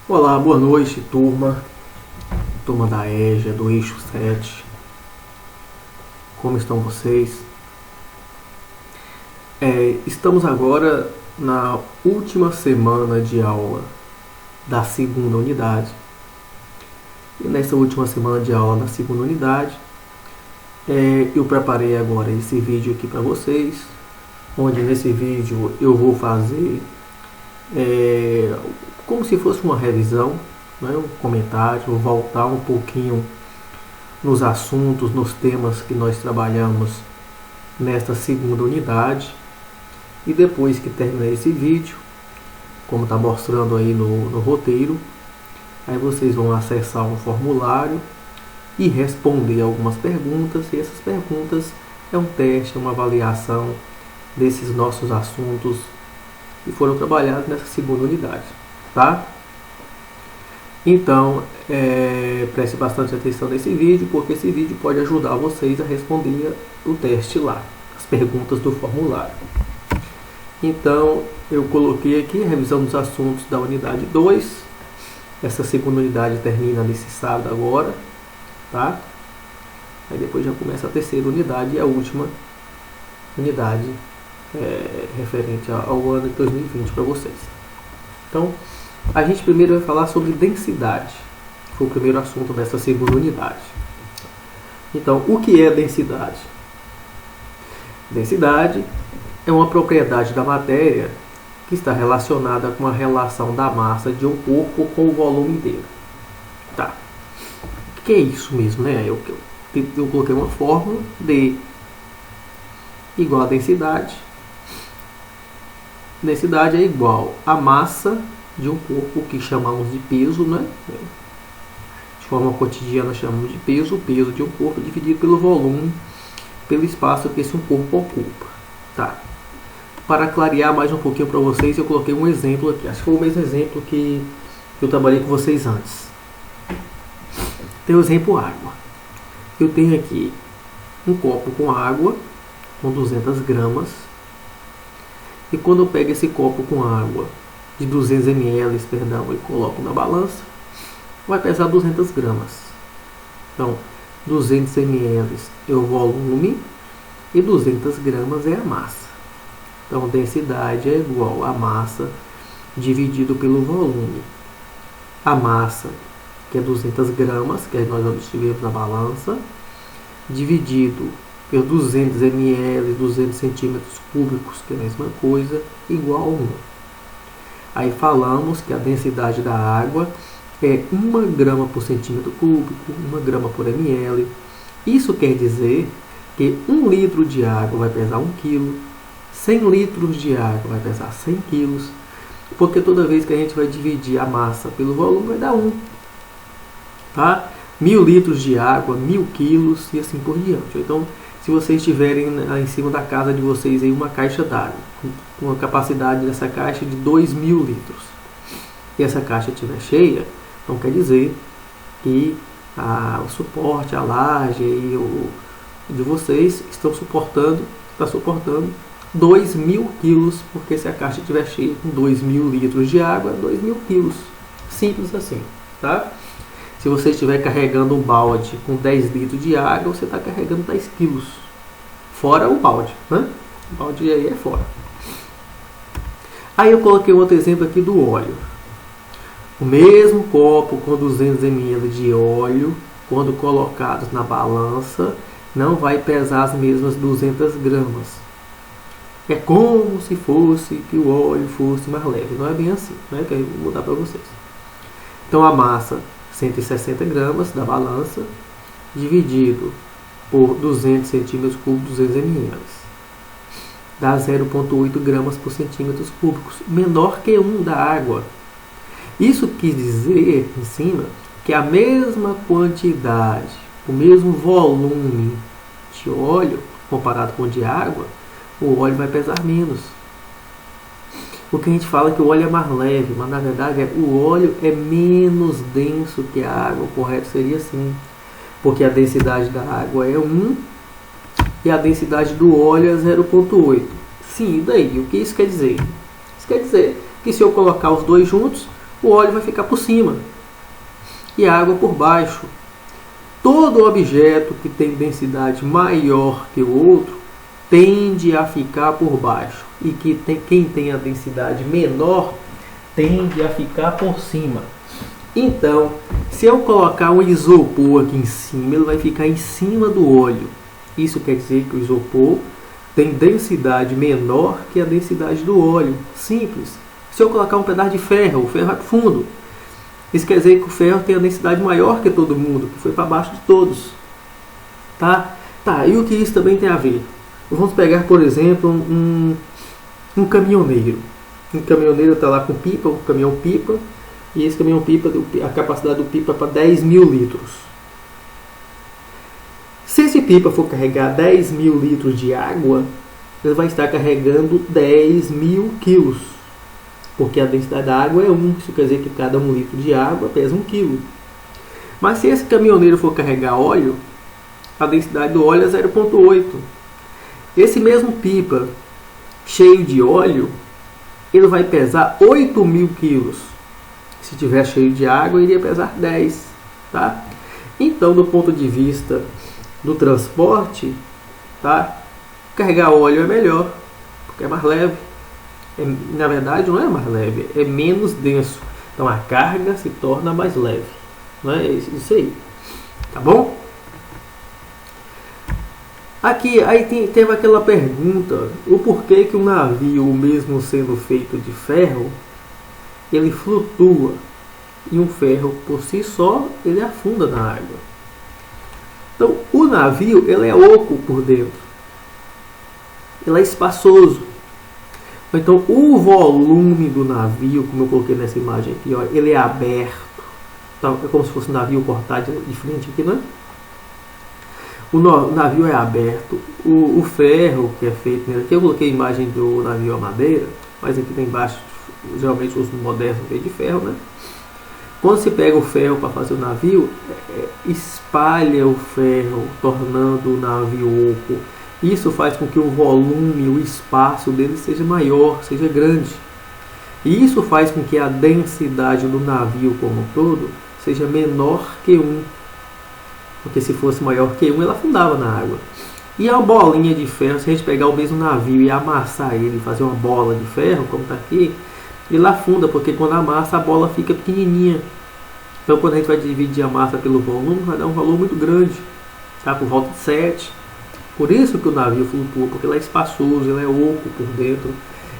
Olá, boa noite, turma da EJA, do eixo 7. Como estão vocês? Estamos agora na última semana de aula da segunda unidade. E nessa última semana de aula da segunda unidade, eu preparei agora esse vídeo aqui para vocês, onde nesse vídeo eu vou fazer como se fosse uma revisão, né, um comentário, vou voltar um pouquinho nos assuntos, nos temas que nós trabalhamos nesta segunda unidade. E depois que terminar esse vídeo, como está mostrando aí no roteiro, aí vocês vão acessar um formulário e responder algumas perguntas. E essas perguntas é um teste, uma avaliação desses nossos assuntos que foram trabalhados nessa segunda unidade, tá? Então, preste bastante atenção nesse vídeo, porque esse vídeo pode ajudar vocês a responder o teste lá, as perguntas do formulário. Então, eu coloquei aqui a revisão dos assuntos da unidade 2. Essa segunda unidade termina nesse sábado agora, tá? Aí depois já começa a terceira unidade e a última unidade referente ao ano de 2020 para vocês. Então, a gente primeiro vai falar sobre densidade. Foi o primeiro assunto dessa segunda unidade. Então, o que é densidade? Densidade é uma propriedade da matéria que está relacionada com a relação da massa de um corpo com o volume dele. Tá. O que é isso mesmo, né? Eu coloquei uma fórmula D igual a densidade. Densidade é igual a massa de um corpo que chamamos de peso, né? De forma cotidiana chamamos de peso, o peso de um corpo dividido pelo volume, pelo espaço que esse um corpo ocupa. Tá. Para clarear mais um pouquinho para vocês, eu coloquei um exemplo aqui. Acho que foi o mesmo exemplo que eu trabalhei com vocês antes. Tem o exemplo água. Eu tenho aqui um copo com água, com 200 gramas. E quando eu pego esse copo com água de 200 ml, e coloco na balança, vai pesar 200 gramas. Então, 200 ml é o volume e 200 gramas é a massa. Então, densidade é igual a massa dividido pelo volume. A massa, que é 200 gramas, que nós obtivemos na balança, dividido por 200 ml, 200 centímetros cúbicos, que é a mesma coisa, igual a 1. Aí falamos que a densidade da água é 1 grama por centímetro cúbico, 1 grama por ml. Isso quer dizer que 1 litro de água vai pesar 1 kg, 100 litros de água vai pesar 100 kg, porque toda vez que a gente vai dividir a massa pelo volume vai dar 1. Tá? 1000 litros de água, 1000 quilos e assim por diante. Então, se vocês tiverem em cima da casa de vocês aí uma caixa d'água, com uma capacidade dessa caixa de 2000 litros, e essa caixa estiver cheia, então quer dizer que o suporte, a laje de vocês está suportando 2000 quilos, porque se a caixa estiver cheia com 2000 litros de água, 2000 quilos. Simples assim, tá? Se você estiver carregando um balde com 10 litros de água, você está carregando 10 quilos. Fora o balde, né? O balde aí é fora. Aí eu coloquei outro exemplo aqui do óleo. O mesmo copo com 200 ml de óleo, quando colocados na balança, não vai pesar as mesmas 200 gramas. É como se fosse que o óleo fosse mais leve. Não é bem assim, né? Que eu vou mudar para vocês. Então a massa, 160 gramas da balança, dividido por 200 centímetros cúbicos, 200 ml. Dá 0,8 gramas por centímetros cúbicos, menor que 1 da água. Isso quis dizer, em cima, que a mesma quantidade, o mesmo volume de óleo, comparado com o de água, o óleo vai pesar menos. O que a gente fala é que o óleo é mais leve, mas na verdade o óleo é menos denso que a água. O correto seria assim, porque a densidade da água é 1 e a densidade do óleo é 0,8. Sim, e daí? O que isso quer dizer? Isso quer dizer que se eu colocar os dois juntos, o óleo vai ficar por cima e a água por baixo. Todo objeto que tem densidade maior que o outro tende a ficar por baixo, e quem tem a densidade menor tende a ficar por cima. Então, se eu colocar um isopor aqui em cima, ele vai ficar em cima do óleo. Isso quer dizer que o isopor tem densidade menor que a densidade do óleo. Simples. Se eu colocar um pedaço de ferro, o ferro vai para o fundo. Isso quer dizer que o ferro tem a densidade maior que todo mundo, que foi para baixo de todos. Tá, e o que isso também tem a ver? Vamos pegar, por exemplo, um caminhoneiro. Um caminhoneiro está lá com pipa, um caminhão-pipa, e esse caminhão-pipa, a capacidade do pipa é para 10 mil litros. Se esse pipa for carregar 10 mil litros de água, ele vai estar carregando 10 mil quilos. Porque a densidade da água é 1, isso quer dizer que cada 1 litro de água pesa 1 quilo. Mas se esse caminhoneiro for carregar óleo, a densidade do óleo é 0,8. Esse mesmo pipa cheio de óleo, ele vai pesar 8 mil quilos. Se tiver cheio de água, iria pesar 10. Tá? Então, do ponto de vista do transporte, tá? Carregar óleo é melhor, porque é mais leve. Na verdade, não é mais leve, é menos denso. Então a carga se torna mais leve. Não é isso aí. Tá bom? Aqui teve aquela pergunta: o porquê que um navio, mesmo sendo feito de ferro, ele flutua, e um ferro por si só ele afunda na água. Então o navio ele é oco por dentro, ele é espaçoso. Então o volume do navio, como eu coloquei nessa imagem aqui, ó, ele é aberto. Então, é como se fosse um navio cortado de frente aqui, né? O navio é aberto. O ferro que é feito nele, aqui eu coloquei a imagem do navio a madeira, mas aqui tem embaixo, geralmente os modernos vêm de ferro, né? Quando se pega o ferro para fazer o navio, espalha o ferro, tornando o navio oco. Isso faz com que o volume, o espaço dele seja maior, seja grande. E isso faz com que a densidade do navio como um todo seja menor que 1. Porque se fosse maior que 1, ele afundava na água. E a bolinha de ferro, se a gente pegar o mesmo navio e amassar ele, fazer uma bola de ferro, como está aqui, ele afunda, porque quando amassa a bola fica pequenininha. Então quando a gente vai dividir a massa pelo volume, vai dar um valor muito grande, tá? Por volta de 7. Por isso que o navio flutua, porque ele é espaçoso, ele é oco por dentro,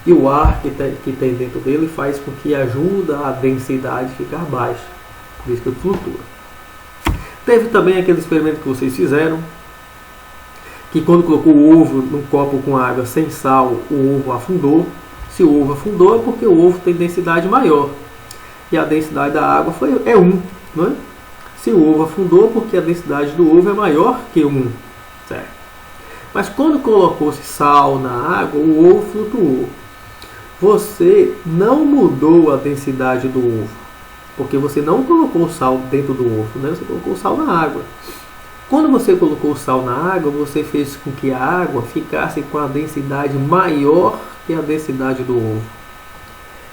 e o ar que tem dentro dele faz com que ajuda a densidade ficar baixa. Por isso que ele flutua. Teve também aquele experimento que vocês fizeram, que quando colocou o ovo num copo com água sem sal, o ovo afundou. Se o ovo afundou é porque o ovo tem densidade maior, e a densidade da água é 1, não é? Se o ovo afundou é porque a densidade do ovo é maior que 1, certo? Mas quando colocou-se sal na água, o ovo flutuou. Você não mudou a densidade do ovo, porque você não colocou sal dentro do ovo, né? Você colocou sal na água. Quando você colocou sal na água, você fez com que a água ficasse com a densidade maior que a densidade do ovo.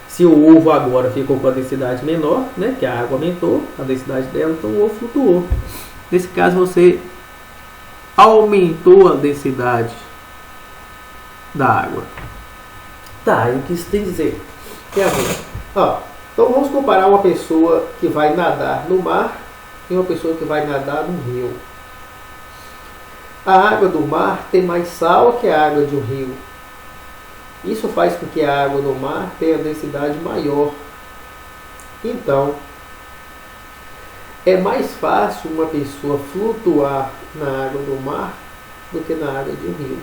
Se o ovo agora ficou com a densidade menor, né? Que a água aumentou a densidade dela, então o ovo flutuou. Nesse caso, você aumentou a densidade da água. Tá, e o que isso tem a dizer? Tem a ver. Então vamos comparar uma pessoa que vai nadar no mar e uma pessoa que vai nadar no rio. A água do mar tem mais sal que a água de um rio. Isso faz com que a água do mar tenha densidade maior. Então, é mais fácil uma pessoa flutuar na água do mar do que na água de um rio.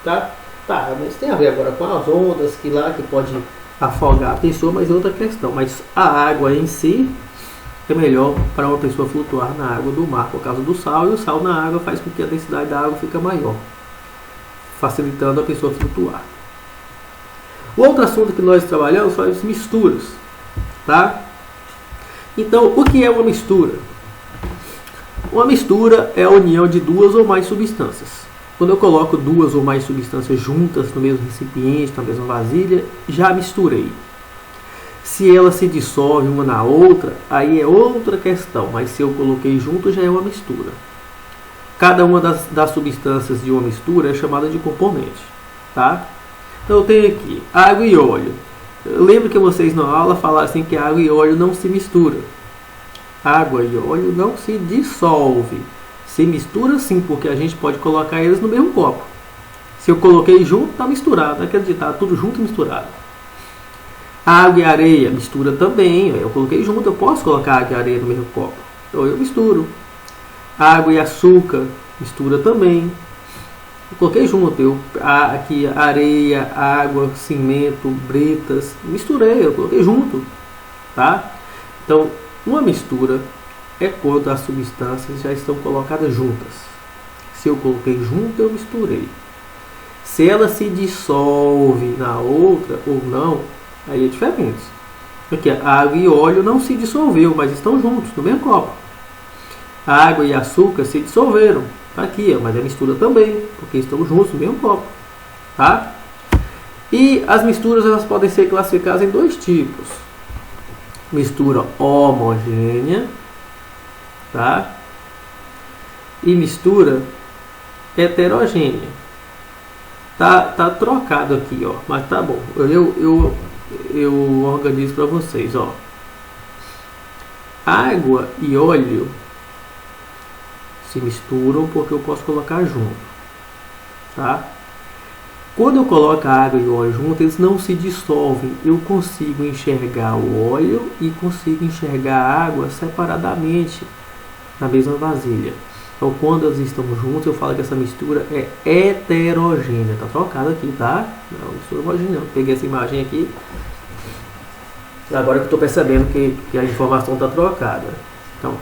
Tá, mas tem a ver agora com as ondas que pode afogar a pessoa, mas é outra questão. Mas a água em si é melhor para uma pessoa flutuar na água do mar por causa do sal, e o sal na água faz com que a densidade da água fique maior, facilitando a pessoa flutuar. O outro assunto que nós trabalhamos são as misturas, tá? Então, o que é uma mistura? Uma mistura é a união de duas ou mais substâncias. Quando eu coloco duas ou mais substâncias juntas no mesmo recipiente, na mesma vasilha, já misturei. Se ela se dissolve uma na outra, aí é outra questão, mas se eu coloquei junto já é uma mistura. Cada uma das substâncias de uma mistura é chamada de componente, tá? Então eu tenho aqui água e óleo. Eu lembro que vocês na aula falaram assim que água e óleo não se misturam. Água e óleo não se dissolve. Se mistura sim, porque a gente pode colocar eles no mesmo copo. Se eu coloquei junto, está misturado. Não quer dizer, está tudo junto e misturado. Água e areia mistura também. Eu coloquei junto, eu posso colocar água e areia no mesmo copo. Então eu misturo. Água e açúcar mistura também. Eu coloquei junto. Aqui areia, água, cimento, bretas. Misturei, eu coloquei junto. Tá? Então, uma mistura é quando as substâncias já estão colocadas juntas. Se eu coloquei junto, eu misturei. Se ela se dissolve na outra ou não, aí é diferente. Aqui, água e óleo não se dissolveu, mas estão juntos no mesmo copo. A água e açúcar se dissolveram. Tá aqui, mas é mistura também, porque estão juntos no mesmo copo. Tá? E as misturas elas podem ser classificadas em dois tipos. Mistura homogênea, tá? E mistura heterogênea. Tá trocado aqui, ó, mas tá bom. Eu organizo para vocês, ó. Água e óleo se misturam porque eu posso colocar junto, tá? Quando eu coloco a água e o óleo junto, eles não se dissolvem. Eu consigo enxergar o óleo e consigo enxergar a água separadamente na mesma vasilha. Então, quando eles estão juntos, eu falo que essa mistura é heterogênea. Tá trocado aqui, tá? Não, mistura homogênea não. Peguei essa imagem aqui. Agora que eu estou percebendo que a informação está trocada. Então,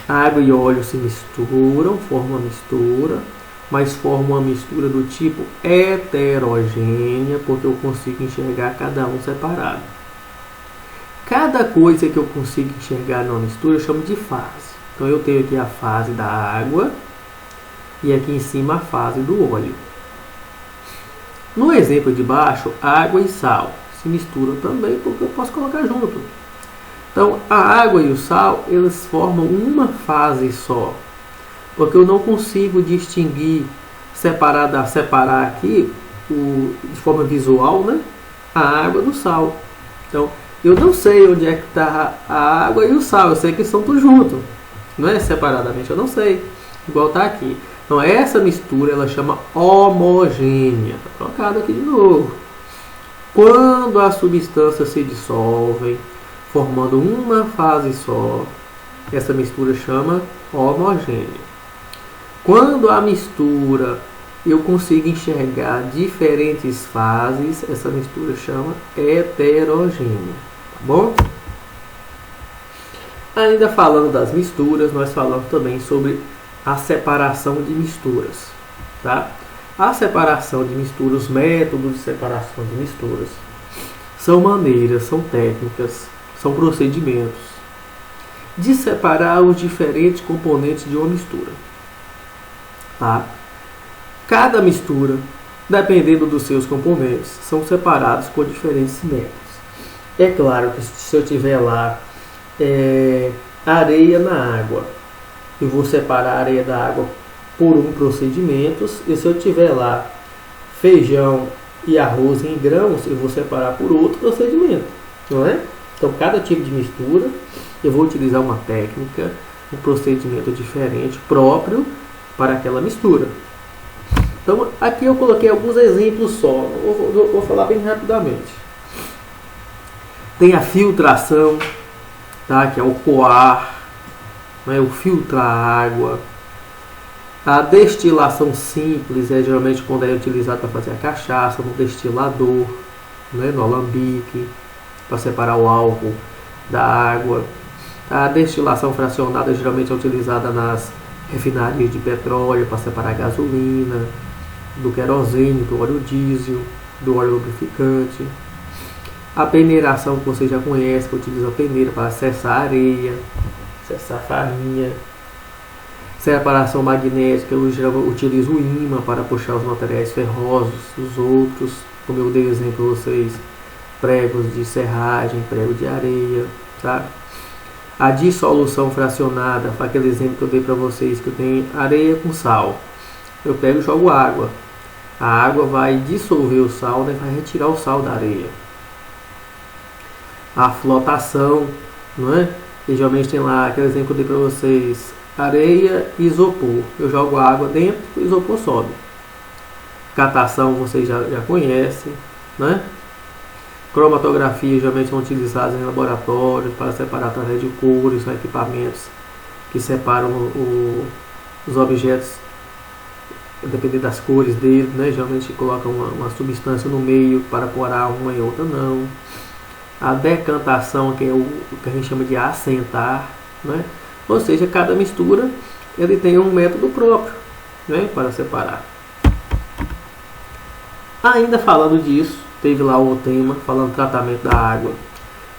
água e óleo se misturam, formam uma mistura, mas formam uma mistura do tipo heterogênea, porque eu consigo enxergar cada um separado. Cada coisa que eu consigo enxergar numa mistura eu chamo de fase. Então eu tenho aqui a fase da água e aqui em cima a fase do óleo. No exemplo de baixo, água e sal se misturam também porque eu posso colocar junto. Então a água e o sal eles formam uma fase só, porque eu não consigo distinguir, separar aqui de forma visual, né, a água do sal. Então eu não sei onde é que está a água e o sal, eu sei que estão tudo junto. Não é separadamente, eu não sei. Igual está aqui. Então essa mistura ela chama homogênea. Está trocado aqui de novo. Quando as substâncias se dissolvem, formando uma fase só, essa mistura chama homogênea. Quando a mistura eu consigo enxergar diferentes fases, essa mistura chama heterogênea. Tá bom? Ainda falando das misturas, nós falamos também sobre a separação de misturas, tá? A separação de misturas, os métodos de separação de misturas, são maneiras, são técnicas, são procedimentos de separar os diferentes componentes de uma mistura, tá? Cada mistura, dependendo dos seus componentes, são separados por diferentes métodos. É claro que se eu tiver lá areia na água, eu vou separar a areia da água por um procedimento, e se eu tiver lá feijão e arroz em grãos, eu vou separar por outro procedimento, não é? Então cada tipo de mistura eu vou utilizar uma técnica, um procedimento diferente próprio para aquela mistura. Então aqui eu coloquei alguns exemplos só, vou falar bem rapidamente. Tem a filtração, tá? Que é o coar, né? O filtrar a água. A destilação simples é geralmente quando é utilizado para fazer a cachaça, no destilador, né? No alambique, para separar o álcool da água. A destilação fracionada geralmente é utilizada nas refinarias de petróleo para separar a gasolina, do querosene, do óleo diesel, do óleo lubrificante. A peneiração que você já conhece, que utiliza a peneira para acessar a areia, acessar a farinha. Separação magnética, eu já utilizo o ímã para puxar os materiais ferrosos, os outros, como eu dei exemplo a vocês, pregos de serragem, prego de areia, tá? A dissolução fracionada, foi aquele exemplo que eu dei para vocês, que eu tenho areia com sal. Eu pego e jogo água. A água vai dissolver o sal, né? Vai retirar o sal da areia. A flotação, não é? E geralmente tem lá aquele exemplo que eu dei para vocês, areia e isopor. Eu jogo água dentro, o isopor sobe. Catação vocês já conhecem, né? Cromatografia geralmente são utilizadas em laboratórios para separar através de cores, são equipamentos que separam os objetos dependendo das cores dele, né? Geralmente colocam uma substância no meio para corar uma e outra não. A decantação, que é o que a gente chama de assentar, né? Ou seja, cada mistura ele tem um método próprio, né? Para separar. Ainda falando disso, teve lá o tema falando do tratamento da água.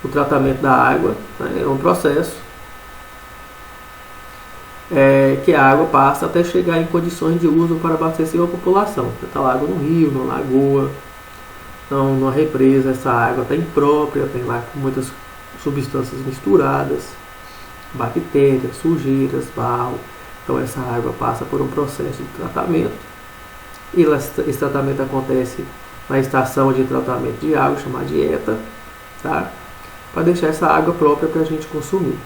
O tratamento da água, né, é um processo que a água passa até chegar em condições de uso para abastecer a população. Está lá água no rio, na lagoa, então, numa represa. Essa água está imprópria, tem lá muitas substâncias misturadas, bactérias, sujeiras, barro. Então essa água passa por um processo de tratamento. E esse tratamento acontece na estação de tratamento de água, chamada de ETA, tá? Para deixar essa água própria para a gente consumir.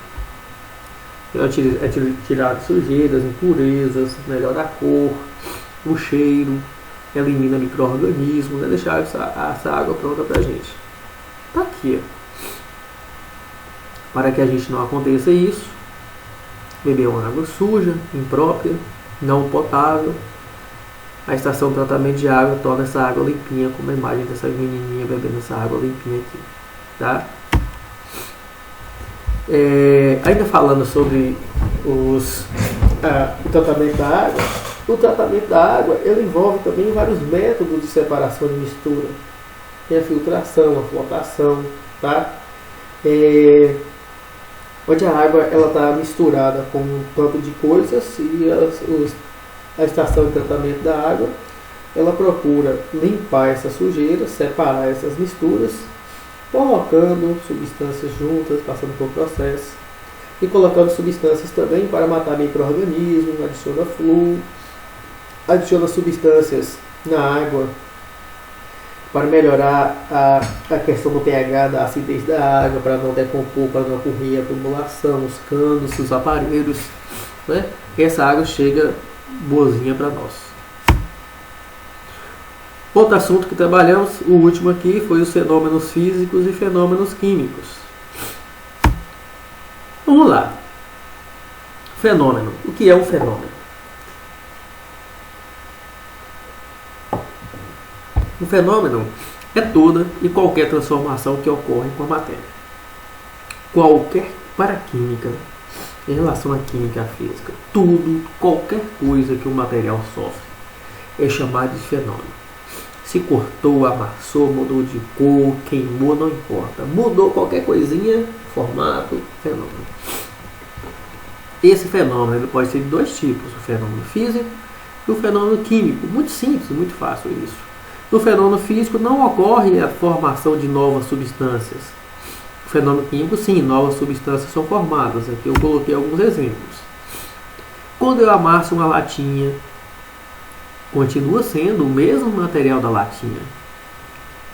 É tirado sujeiras, impurezas, melhora a cor, o cheiro, elimina micro-organismos, é deixar essa água pronta para a gente. Tá aqui, ó. Para que a gente não aconteça isso, beber uma água suja, imprópria, não potável. A estação de tratamento de água torna essa água limpinha, como a imagem dessa menininha bebendo essa água limpinha aqui, tá? Ainda falando sobre o tratamento da água, o tratamento da água ele envolve também vários métodos de separação de mistura. Tem a filtração, a flotação, tá? Onde a água ela está misturada com um tanto de coisas e a estação de tratamento da água ela procura limpar essa sujeira, separar essas misturas, colocando substâncias juntas, passando por processo e colocando substâncias também para matar micro-organismos, adiciona flúor, adiciona substâncias na água para melhorar a questão do pH, da acidez da água, para não decompor, para não ocorrer a acumulação, os canos, os aparelhos, né? E essa água chega boazinha para nós. Outro assunto que trabalhamos, o último aqui, foi os fenômenos físicos e fenômenos químicos. Vamos lá. Fenômeno. O que é um fenômeno? Um fenômeno é toda e qualquer transformação que ocorre com a matéria. Para a química, em relação à química e à física, qualquer coisa que o material sofre é chamado de fenômeno. Se cortou, amassou, mudou de cor, queimou, não importa. Mudou qualquer coisinha, formato, fenômeno. Esse fenômeno ele pode ser de dois tipos, o fenômeno físico e o fenômeno químico. Muito simples, muito fácil isso. No fenômeno físico não ocorre a formação de novas substâncias. O fenômeno químico, sim, novas substâncias são formadas. Aqui eu coloquei alguns exemplos. Quando eu amasso uma latinha, continua sendo o mesmo material da latinha.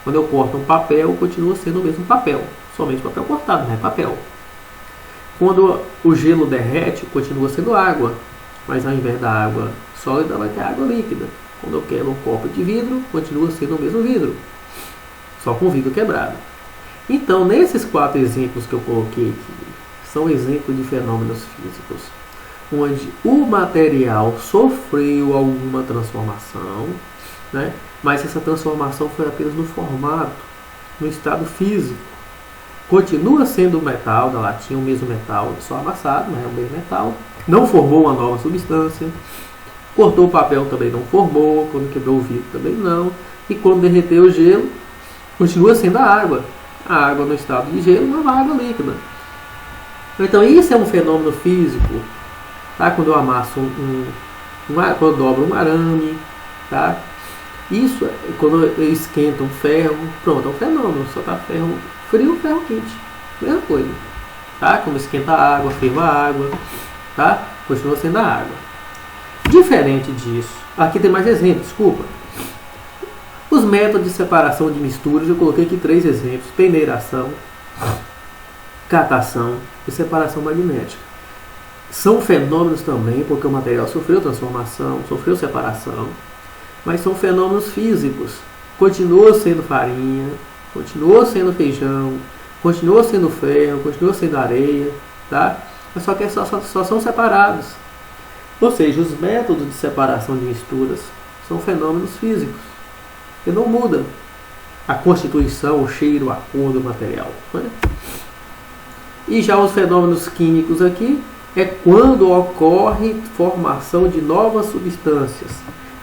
Quando eu corto um papel, continua sendo o mesmo papel. Somente papel cortado, não é papel. Quando o gelo derrete, continua sendo água. Mas ao invés da água sólida, vai ter água líquida. Quando eu quebro um copo de vidro, continua sendo o mesmo vidro. Só com o vidro quebrado. Então, nesses 4 exemplos que eu coloquei aqui, são exemplos de fenômenos físicos, onde o material sofreu alguma transformação, né? Mas essa transformação foi apenas no formato, no estado físico. Continua sendo o metal da latinha, o mesmo metal, só amassado, mas é o mesmo metal. Não formou uma nova substância. Cortou o papel, também não formou. Quando quebrou o vidro, também não. E quando derreteu o gelo, continua sendo a água. A água no estado de gelo, não é água líquida. Então isso é um fenômeno físico. Tá? Quando eu amasso quando eu dobro um arame, tá? Isso é quando esquenta um ferro, pronto, é um fenômeno, só tá ferro frio, ferro quente, mesma coisa, tá? Como esquenta a água, ferva a água, tá? Continua sendo a água. Diferente disso, aqui tem mais exemplos, desculpa. Os métodos de separação de misturas, eu coloquei aqui 3 exemplos: peneiração, catação e separação magnética. São fenômenos também, porque o material sofreu transformação, sofreu separação, mas são fenômenos físicos. Continua sendo farinha, continua sendo feijão, continua sendo ferro, continua sendo areia, tá? Mas só que só são separados. Ou seja, os métodos de separação de misturas são fenômenos físicos que não mudam a constituição, o cheiro, a cor do material, né? E já os fenômenos químicos aqui é quando ocorre formação de novas substâncias.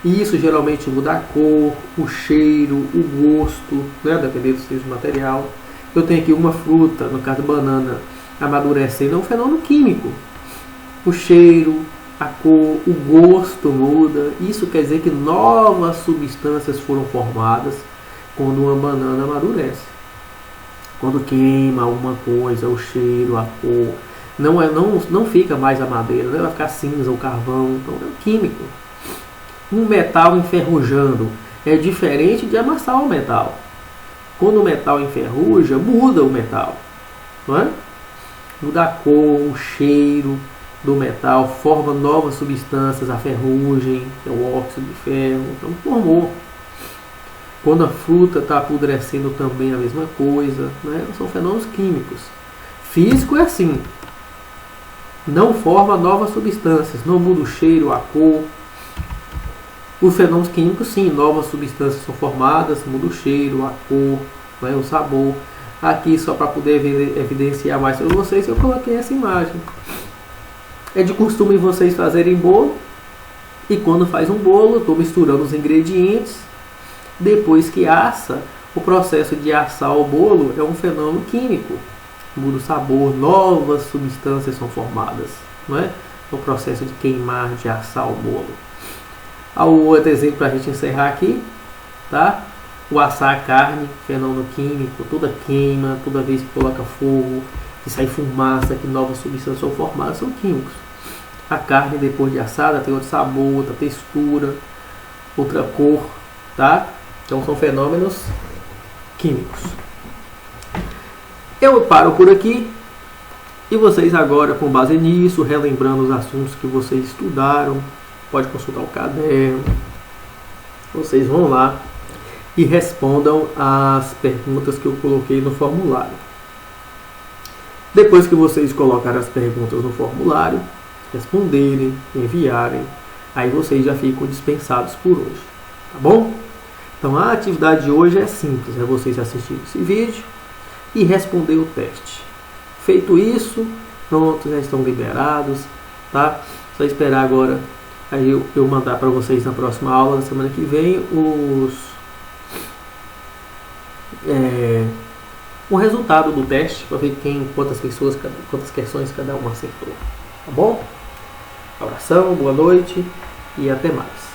E isso geralmente muda a cor, o cheiro, o gosto, né, dependendo do seja do material. Eu tenho aqui uma fruta, no caso da banana, amadurecendo, é um fenômeno químico. O cheiro, a cor, o gosto muda. Isso quer dizer que novas substâncias foram formadas quando uma banana amadurece. Quando queima alguma coisa, o cheiro, a cor, não fica mais a madeira, né? Vai ficar cinza, o carvão, então é químico. Um metal enferrujando é diferente de amassar o metal. Quando o metal enferruja, muda o metal, não é? Muda a cor, o cheiro do metal, forma novas substâncias, a ferrugem, que é o óxido de ferro, então formou. Quando a fruta está apodrecendo também a mesma coisa, né? São fenômenos químicos. Físico é assim, não forma novas substâncias, não muda o cheiro, a cor. Os fenômenos químicos, sim, novas substâncias são formadas, muda o cheiro, a cor, né, o sabor. Aqui, só para poder evidenciar mais para vocês, eu coloquei essa imagem. É de costume vocês fazerem bolo, e quando faz um bolo, eu estou misturando os ingredientes. Depois que assa, o processo de assar o bolo é um fenômeno químico. Muda o sabor, novas substâncias são formadas, não é? No processo de queimar, de assar o bolo. O outro exemplo para a gente encerrar aqui, tá? O assar a carne, fenômeno químico, toda queima, toda vez que coloca fogo, que sai fumaça, que novas substâncias são formadas, são químicos. A carne, depois de assada, tem outro sabor, outra textura, outra cor, tá? Então são fenômenos químicos. Eu paro por aqui e vocês agora, com base nisso, relembrando os assuntos que vocês estudaram, pode consultar o caderno. Vocês vão lá e respondam as perguntas que eu coloquei no formulário. Depois que vocês colocarem as perguntas no formulário, responderem, enviarem, aí vocês já ficam dispensados por hoje, tá bom? Então a atividade de hoje é simples, é vocês assistirem esse vídeo e responder o teste. Feito isso, pronto, já estão liberados, tá? Só esperar agora aí eu mandar para vocês na próxima aula, na semana que vem, o resultado do teste, para ver quantas questões cada um acertou. Tá bom? Abração, boa noite e até mais.